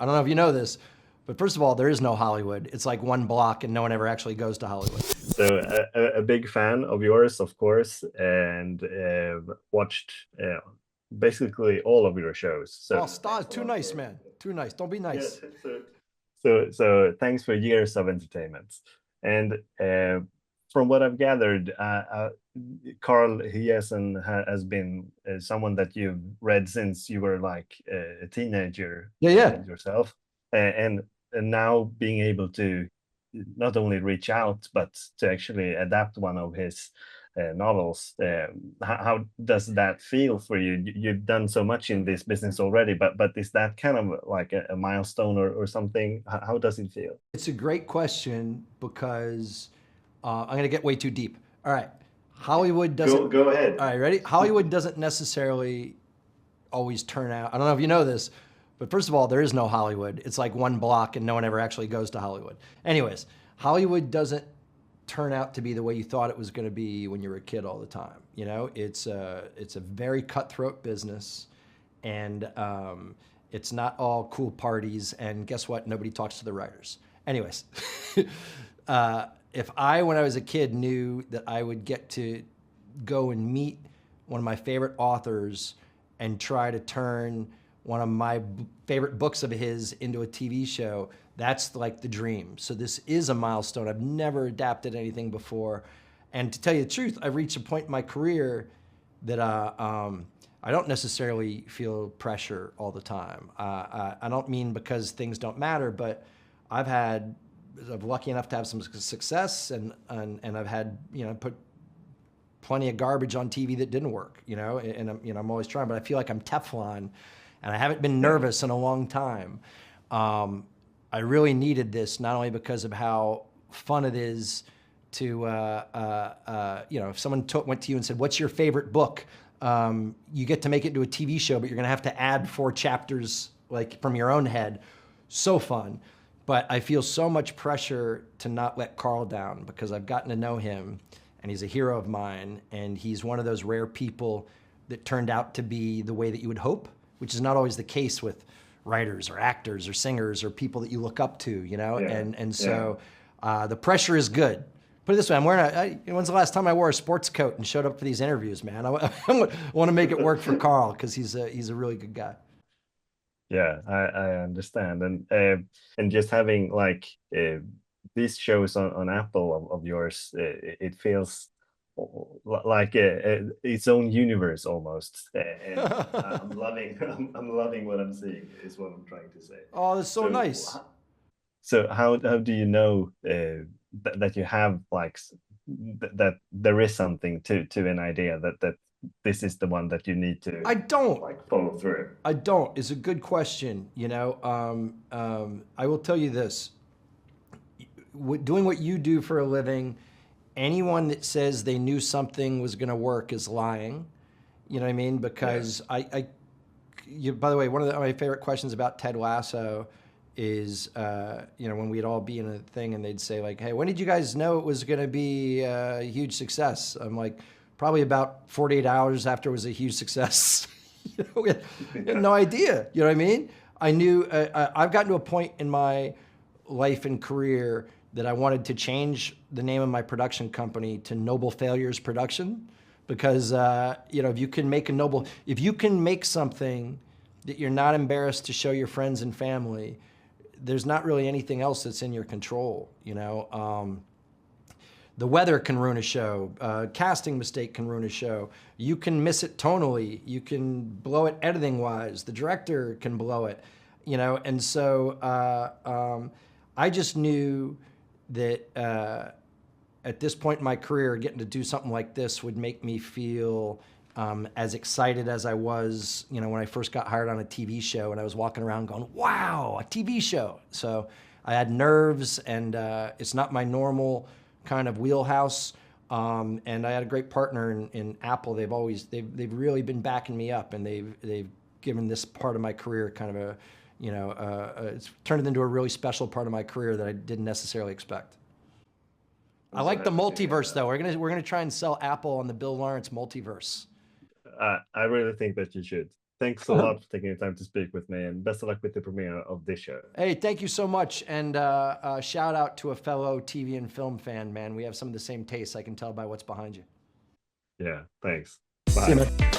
I don't know if you know this, but first of all, there is no Hollywood. It's like one block and no one ever actually goes to Hollywood. So a big fan of yours, of course, and watched basically all of your shows. Oh, So thanks stop. a Too lot nice, for man. Too nice. Don't be yeah. nice. So thanks for years of entertainment. And from what I've gathered, Carl Hiesen has been someone that you've read since you were like a teenager Yeah, yeah. yourself, and now being able to not only reach out but to actually adapt one of his novels. How does that feel for you? You've done so much in this business already, but is that kind of like a milestone or something? How does it feel? It's a great question because I'm going to get way too deep. All right. Hollywood doesn't, Go ahead. all right, ready? Hollywood doesn't necessarily always turn out. I don't know if you know this, but first of all, there is no Hollywood. It's like one block and no one ever actually goes to Hollywood. Anyways, Hollywood doesn't turn out to be the way you thought it was going to be when you were a kid all the time. You know, it's a very cutthroat business, and it's not all cool parties. And guess what? Nobody talks to the writers. Anyways, if I, when I was a kid, knew that I would get to go and meet one of my favorite authors and try to turn one of my favorite books of his into a TV show, that's like the dream. So this is a milestone. I've never adapted anything before. And to tell you the truth, I've reached a point in my career that I don't necessarily feel pressure all the time. I don't mean because things don't matter, but I'm lucky enough to have some success, and I've had, put plenty of garbage on TV that didn't work, and I'm always trying, but I feel like I'm Teflon, and I haven't been nervous in a long time. I really needed this, not only because of how fun it is to, if someone went to you and said, "What's your favorite book?" You get to make it into a TV show, but you're going to have to add 4 chapters like from your own head. So fun. But I feel so much pressure to not let Carl down, because I've gotten to know him, and he's a hero of mine, and he's one of those rare people that turned out to be the way that you would hope, which is not always the case with writers or actors or singers or people that you look up to, Yeah. and so the pressure is good. Put it this way, I'm wearing when's the last time I wore a sports coat and showed up for these interviews, man? I want to make it work for Carl, because he's a really good guy. Yeah, I understand, and just having like these shows on Apple of yours, it feels like its own universe almost, and I'm loving I'm loving what I'm seeing is what I'm trying to say. Oh, that's so So nice. so how do you know that you have like that there is something to an idea that this is the one that you need to I don't. like follow through? I don't. It's a good question. I will tell you this. Doing what you do for a living, anyone that says they knew something was going to work is lying. You know what I mean? Because by the way, one of my favorite questions about Ted Lasso is, when we'd all be in a thing and they'd say like, "Hey, when did you guys know it was going to be a huge success?" I'm like, probably about 48 hours after it was a huge success. We had no idea. You know what I mean? I knew I've gotten to a point in my life and career that I wanted to change the name of my production company to Noble Failures Production, because if you can make something that you're not embarrassed to show your friends and family, there's not really anything else that's in your control. The weather can ruin a show. Casting mistake can ruin a show. You can miss it tonally. You can blow it editing-wise. The director can blow it, And so I just knew that at this point in my career, getting to do something like this would make me feel as excited as I was, when I first got hired on a TV show, and I was walking around going, "Wow, a TV show!" So I had nerves, and it's not my normal kind of wheelhouse. And I had a great partner in Apple. They've really been backing me up, and they've given this part of my career kind of it's turned it into a really special part of my career that I didn't necessarily expect. I like the multiverse, though. We're gonna try and sell Apple on the Bill Lawrence multiverse. I really think that you should. Thanks a lot for taking the time to speak with me, and best of luck with the premiere of this show. Hey, thank you so much. And shout out to a fellow TV and film fan, man. We have some of the same tastes. I can tell by what's behind you. Yeah, thanks. See you, Bye. man.